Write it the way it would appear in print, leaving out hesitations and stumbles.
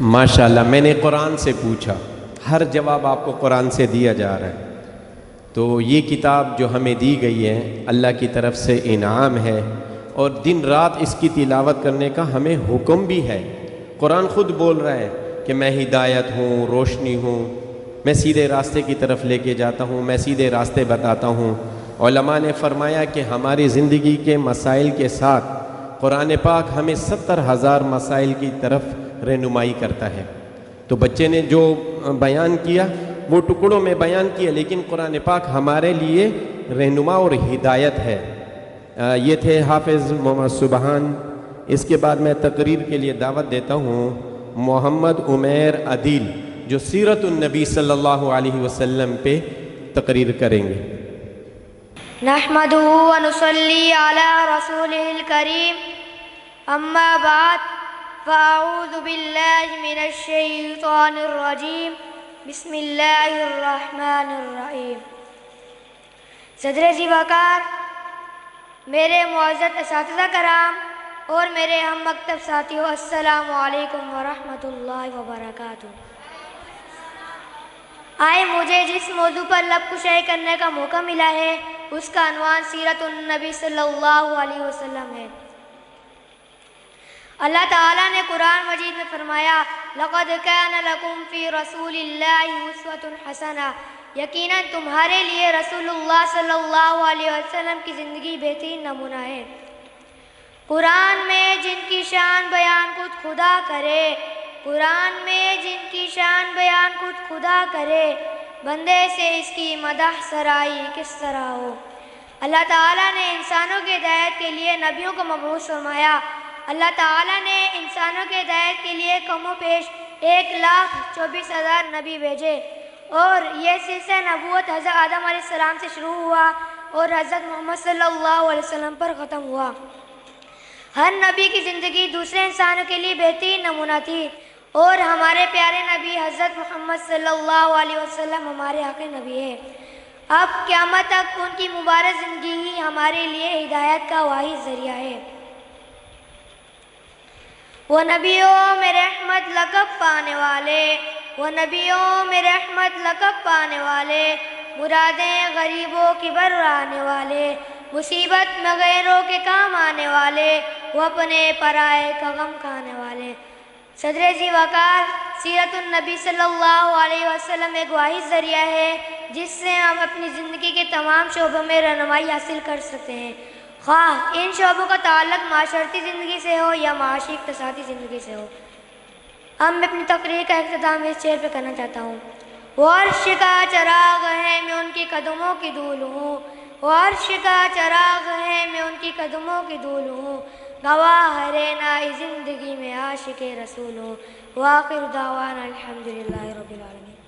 ماشاءاللہ، میں نے قرآن سے پوچھا، ہر جواب آپ کو قرآن سے دیا جا رہا ہے۔ تو یہ کتاب جو ہمیں دی گئی ہے اللہ کی طرف سے انعام ہے، اور دن رات اس کی تلاوت کرنے کا ہمیں حکم بھی ہے۔ قرآن خود بول رہا ہے کہ میں ہدایت ہوں، روشنی ہوں، میں سیدھے راستے کی طرف لے کے جاتا ہوں، میں سیدھے راستے بتاتا ہوں۔ علماء نے فرمایا کہ ہماری زندگی کے مسائل کے ساتھ قرآن پاک ہمیں 70,000 مسائل کی طرف رہنمائی کرتا ہے۔ تو بچے نے جو بیان کیا وہ ٹکڑوں میں بیان کیا، لیکن قرآن پاک ہمارے لیے رہنما اور ہدایت ہے۔ یہ تھے حافظ محمد سبحان۔ اس کے بعد میں تقریر کے لیے دعوت دیتا ہوں محمد عمیر عدیل، جو سیرت النبی صلی اللہ علیہ وسلم پہ تقریر کریں گے۔ نحمده ونصلي على رسوله الكريم اما بعد فاعوذ باللہ من الشیطان الرجیم بسم اللہ الرحمن الرحیم۔ صدر ذی وقار، میرے معزز اساتذہ کرام اور میرے ہم مکتب ساتھیوں، السلام علیکم ورحمۃ اللہ وبرکاتہ۔ آئے مجھے جس موضوع پر لب کشائی کرنے کا موقع ملا ہے اس کا عنوان سیرت النبی صلی اللہ علیہ وسلم ہے۔ اللہ تعالیٰ نے قرآن مجید میں فرمایا لَقَدْ كَانَ لَكُمْ فِي رَسُولِ اللَّهِ أُسْوَةٌ حَسَنَةٌ، یقیناً تمہارے لیے رسول اللہ صلی اللہ علیہ وسلم کی زندگی بہترین نمونہ ہے۔ قرآن میں جن کی شان بیان خود خدا کرے، قرآن میں جن کی شان بیان خود خدا کرے، بندے سے اس کی مدح سرائی کس طرح ہو۔ اللہ تعالیٰ نے انسانوں کے ہدایت کے لیے نبیوں کو مبعوث فرمایا۔ اللہ تعالیٰ نے انسانوں کے ہدایت کے لیے کم و بیش 1,24,000 نبی بھیجے، اور یہ سلسلہ نبوت حضرت آدم علیہ السلام سے شروع ہوا اور حضرت محمد صلی اللہ علیہ وسلم پر ختم ہوا۔ ہر نبی کی زندگی دوسرے انسانوں کے لیے بہترین نمونہ تھی، اور ہمارے پیارے نبی حضرت محمد صلی اللہ علیہ وسلم ہمارے آخری نبی ہے۔ اب قیامت تک ان کی مبارک زندگی ہی ہمارے لیے ہدایت کا واحد ذریعہ ہے۔ وہ نبیوں میں رحمت لقب پانے والے، وہ نبیوں میں رحمت لقب پانے والے، مرادیں غریبوں کی برانے والے، مصیبت میں غیروں کے کام آنے والے، وہ اپنے پرائے کا غم کھانے والے۔ صدر ذی وقار، سیرت النبی صلی اللہ علیہ وسلم ایک واحد ذریعہ ہے جس سے ہم اپنی زندگی کے تمام شعبوں میں رہنمائی حاصل کر سکتے ہیں، خواہ ان شعبوں کا تعلق معاشرتی زندگی سے ہو یا معاشی اقتصادی زندگی سے ہو۔ اب میں اپنی تقریر کا اختتام اس شعر پہ کرنا چاہتا ہوں۔ وہ عرش کا چراغ ہے میں ان کی قدموں کی دھول ہوں، وہ عرش کا چراغ ہے میں ان کی قدموں کی دھول ہوں، گواہ رہنائی زندگی میں عاشق رسول ہوں۔ وآخر دعوانا الحمدللہ رب العالمین۔